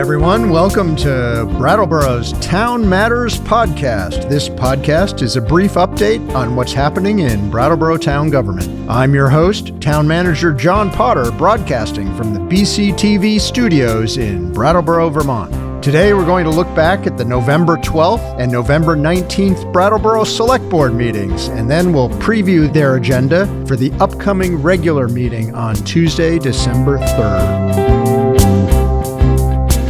everyone. Welcome to Brattleboro's Town Matters podcast. This podcast is a brief update on what's happening in Brattleboro town government. I'm your host, Town Manager John Potter, broadcasting from the BCTV studios in Brattleboro, Vermont. Today, we're going to look back at the November 12th and November 19th Brattleboro Select Board meetings, and then we'll preview their agenda for the upcoming regular meeting on Tuesday, December 3rd.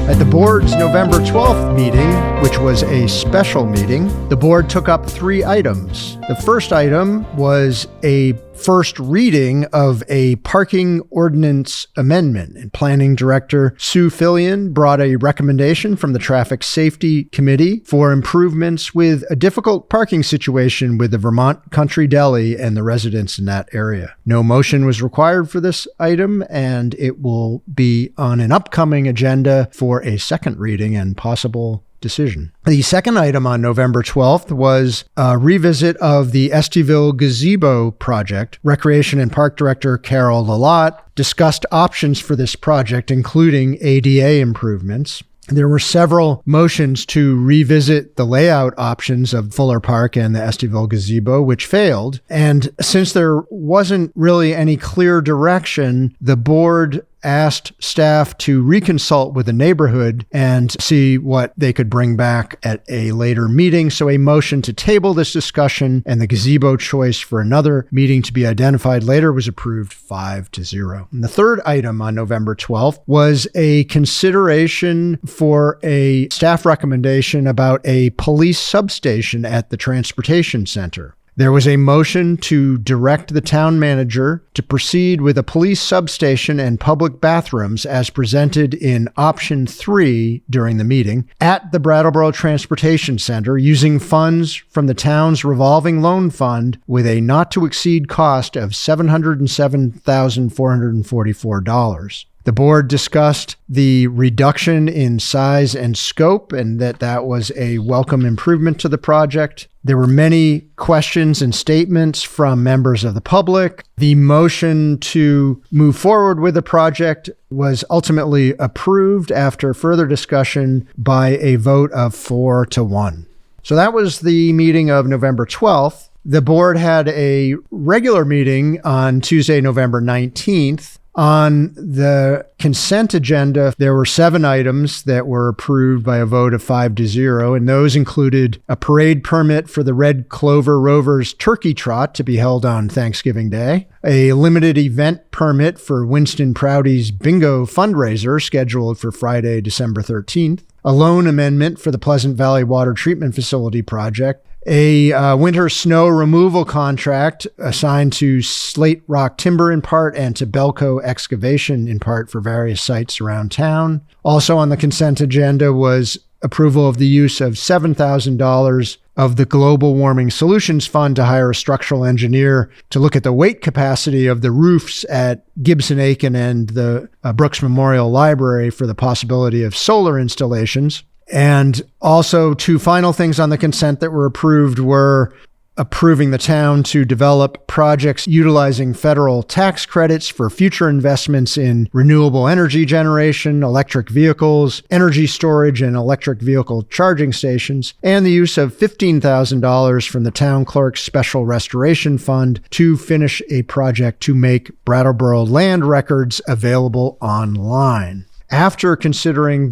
At the board's November 12th meeting, which was a special meeting, the board took up 3 items. The first item was a first reading of a parking ordinance amendment, and Planning Director Sue Fillion brought a recommendation from the Traffic Safety Committee for improvements with a difficult parking situation with the Vermont Country Deli and the residents in that area. No motion was required for this item, and it will be on an upcoming agenda for a second reading and possible decision. The second item on November 12th was a revisit of the Estieville Gazebo project. Recreation and Park Director Carol Lalott discussed options for this project, including ADA improvements. There were several motions to revisit the layout options of Fuller Park and the Estieville Gazebo, which failed. And since there wasn't really any clear direction, the board asked staff to reconsult with the neighborhood and see what they could bring back at a later meeting. So a motion to table this discussion and the gazebo choice for another meeting to be identified later was approved 5-0. And the third item on November 12th was a consideration for a staff recommendation about a police substation at the transportation center. There was a motion to direct the town manager to proceed with a police substation and public bathrooms as presented in option 3 during the meeting at the Brattleboro Transportation Center using funds from the town's revolving loan fund with a not to exceed cost of $707,444. The board discussed the reduction in size and scope and that was a welcome improvement to the project. There were many questions and statements from members of the public. The motion to move forward with the project was ultimately approved after further discussion by a vote of 4-1. So that was the meeting of November 12th. The board had a regular meeting on Tuesday, November 19th. On the consent agenda, there were 7 items that were approved by a vote of 5-0, and those included a parade permit for the Red Clover Rovers Turkey Trot to be held on Thanksgiving Day, a limited event permit for Winston Prouty's Bingo fundraiser scheduled for Friday, December 13th, a loan amendment for the Pleasant Valley Water Treatment Facility project, a winter snow removal contract assigned to Slate Rock Timber in part and to Belco Excavation in part for various sites around town. Also on the consent agenda was approval of the use of $7,000 of the Global Warming Solutions Fund to hire a structural engineer to look at the weight capacity of the roofs at Gibson Aiken and the Brooks Memorial Library for the possibility of solar installations. And also 2 final things on the consent that were approved were approving the town to develop projects utilizing federal tax credits for future investments in renewable energy generation, electric vehicles, energy storage, and electric vehicle charging stations, and the use of $15,000 from the town clerk's special restoration fund to finish a project to make Brattleboro land records available online. After considering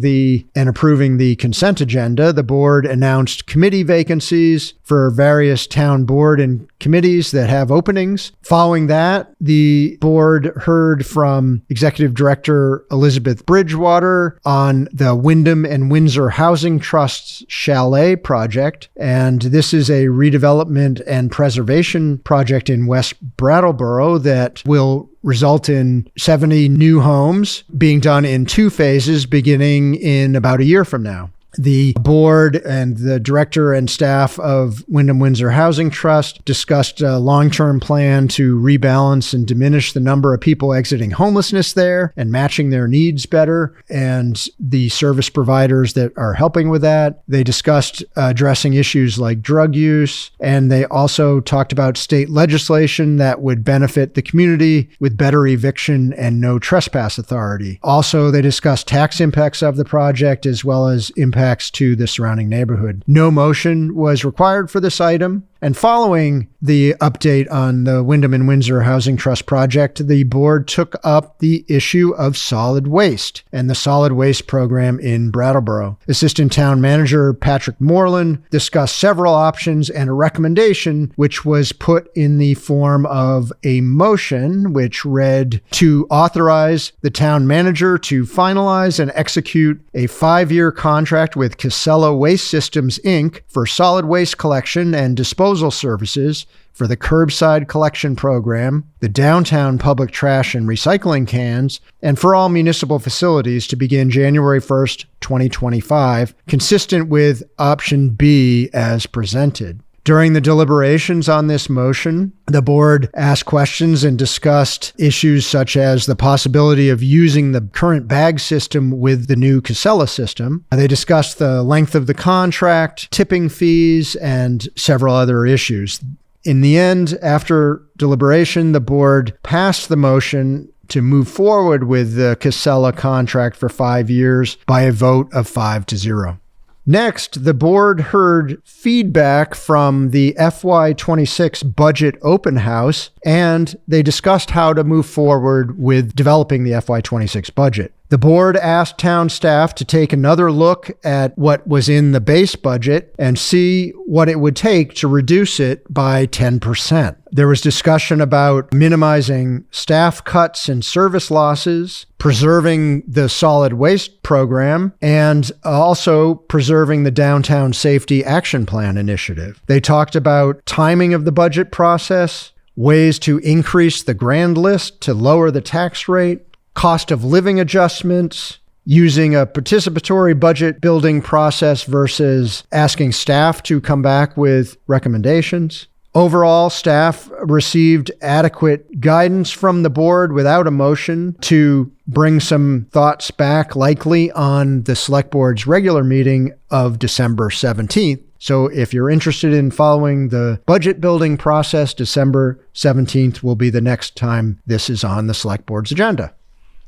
and approving the consent agenda, the board announced committee vacancies for various town board and committees that have openings. Following that, the board heard from Executive Director Elizabeth Bridgewater on the Wyndham and Windsor Housing Trust's Chalet project. And this is a redevelopment and preservation project in West Brattleboro that will result in 70 new homes being done in 2 phases beginning in about a year from now. The board and the director and staff of Wyndham Windsor Housing Trust discussed a long-term plan to rebalance and diminish the number of people exiting homelessness there and matching their needs better, and the service providers that are helping with that. They discussed addressing issues like drug use, and they also talked about state legislation that would benefit the community with better eviction and no trespass authority. Also, they discussed tax impacts of the project as well as impacts to the surrounding neighborhood. No motion was required for this item. And following the update on the Wyndham and Windsor Housing Trust project, the board took up the issue of solid waste and the solid waste program in Brattleboro. Assistant Town Manager Patrick Moreland discussed several options and a recommendation, which was put in the form of a motion, which read to authorize the town manager to finalize and execute a 5-year contract with Casella Waste Systems, Inc. for solid waste collection and disposal services for the curbside collection program, the downtown public trash and recycling cans, and for all municipal facilities to begin January 1st, 2025, consistent with option B as presented. During the deliberations on this motion, the board asked questions and discussed issues such as the possibility of using the current bag system with the new Casella system. They discussed the length of the contract, tipping fees, and several other issues. In the end, after deliberation, the board passed the motion to move forward with the Casella contract for 5 years by a vote of 5-0. Next, the board heard feedback from the FY26 budget open house, and they discussed how to move forward with developing the FY26 budget. The board asked town staff to take another look at what was in the base budget and see what it would take to reduce it by 10%. There was discussion about minimizing staff cuts and service losses, preserving the solid waste program, and also preserving the Downtown Safety Action Plan initiative. They talked about timing of the budget process, ways to increase the grand list to lower the tax rate, cost of living adjustments, using a participatory budget building process versus asking staff to come back with recommendations. Overall, staff received adequate guidance from the board without a motion to bring some thoughts back, likely on the select board's regular meeting of December 17th. So if you're interested in following the budget building process, December 17th will be the next time this is on the select board's agenda.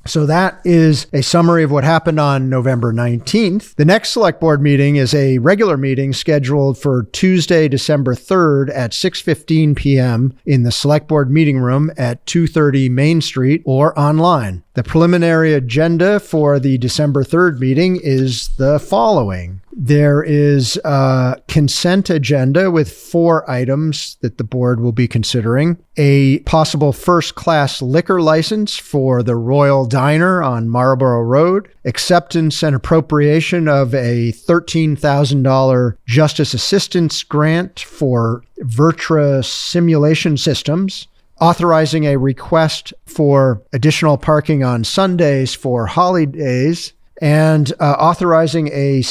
So that is a summary of what happened on November 19th. The next select board meeting is a regular meeting scheduled for Tuesday, December 3rd at 6:15 p.m. in the select board meeting room at 230 Main Street or online. The preliminary agenda for the December 3rd meeting is the following. There is a consent agenda with 4 items that the board will be considering. A possible first-class liquor license for the Royal Diner on Marlborough Road, acceptance and appropriation of a $13,000 Justice Assistance Grant for Virtra Simulation Systems, authorizing a request for additional parking on Sundays for holidays, and authorizing a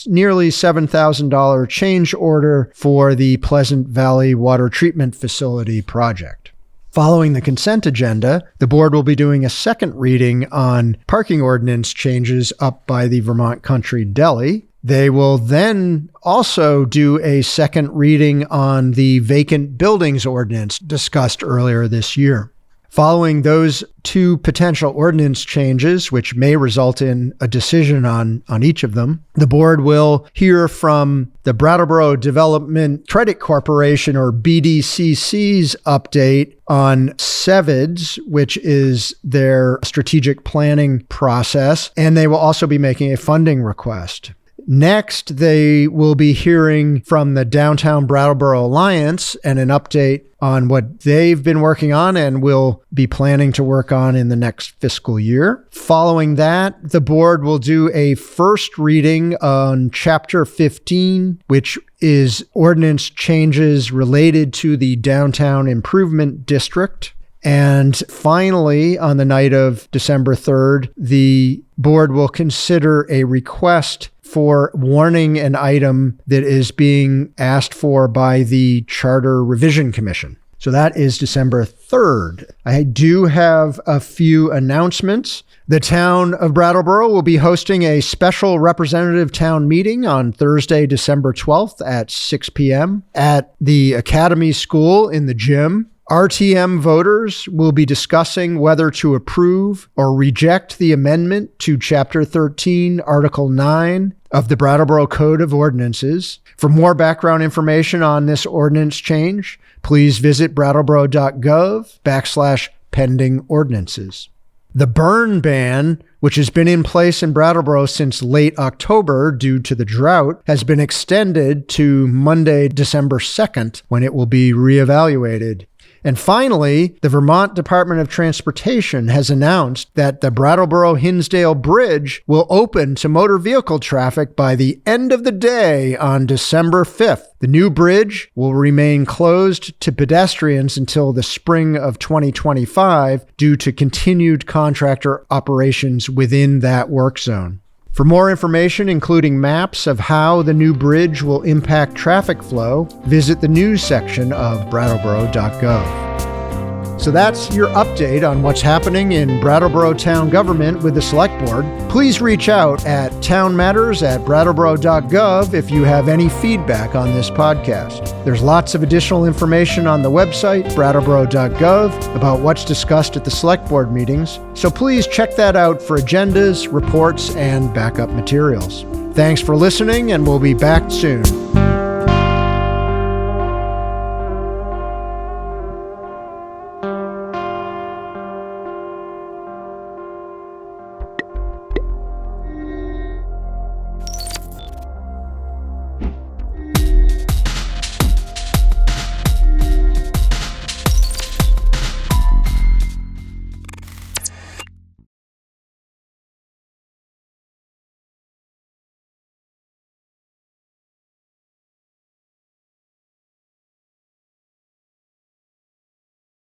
nearly $7,000 change order for the Pleasant Valley Water Treatment Facility project. Following the consent agenda, the board will be doing a second reading on parking ordinance changes up by the Vermont Country Deli. They will then also do a second reading on the vacant buildings ordinance discussed earlier this year. Following those 2 potential ordinance changes, which may result in a decision on each of them, the board will hear from the Brattleboro Development Credit Corporation, or BDCC's, update on SEVIDS, which is their strategic planning process, and they will also be making a funding request. Next, they will be hearing from the Downtown Brattleboro Alliance and an update on what they've been working on and will be planning to work on in the next fiscal year. Following that, the board will do a first reading on Chapter 15, which is ordinance changes related to the Downtown Improvement District. And finally, on the night of December 3rd, the board will consider a request for warning an item that is being asked for by the Charter Revision Commission. So that is December 3rd. I do have a few announcements. The town of Brattleboro will be hosting a special representative town meeting on Thursday, December 12th at 6 p.m. at the Academy School in the gym. RTM voters will be discussing whether to approve or reject the amendment to Chapter 13, Article 9 of the Brattleboro Code of Ordinances. For more background information on this ordinance change, please visit brattleboro.gov/pending ordinances. The burn ban, which has been in place in Brattleboro since late October due to the drought, has been extended to Monday, December 2nd, when it will be reevaluated. And finally, the Vermont Department of Transportation has announced that the Brattleboro-Hinsdale Bridge will open to motor vehicle traffic by the end of the day on December 5th. The new bridge will remain closed to pedestrians until the spring of 2025 due to continued contractor operations within that work zone. For more information, including maps of how the new bridge will impact traffic flow, visit the news section of brattleboro.gov. So that's your update on what's happening in Brattleboro Town Government with the Select Board. Please reach out at townmatters@brattleboro.gov if you have any feedback on this podcast. There's lots of additional information on the website, brattleboro.gov, about what's discussed at the Select Board meetings, so please check that out for agendas, reports, and backup materials. Thanks for listening, and we'll be back soon.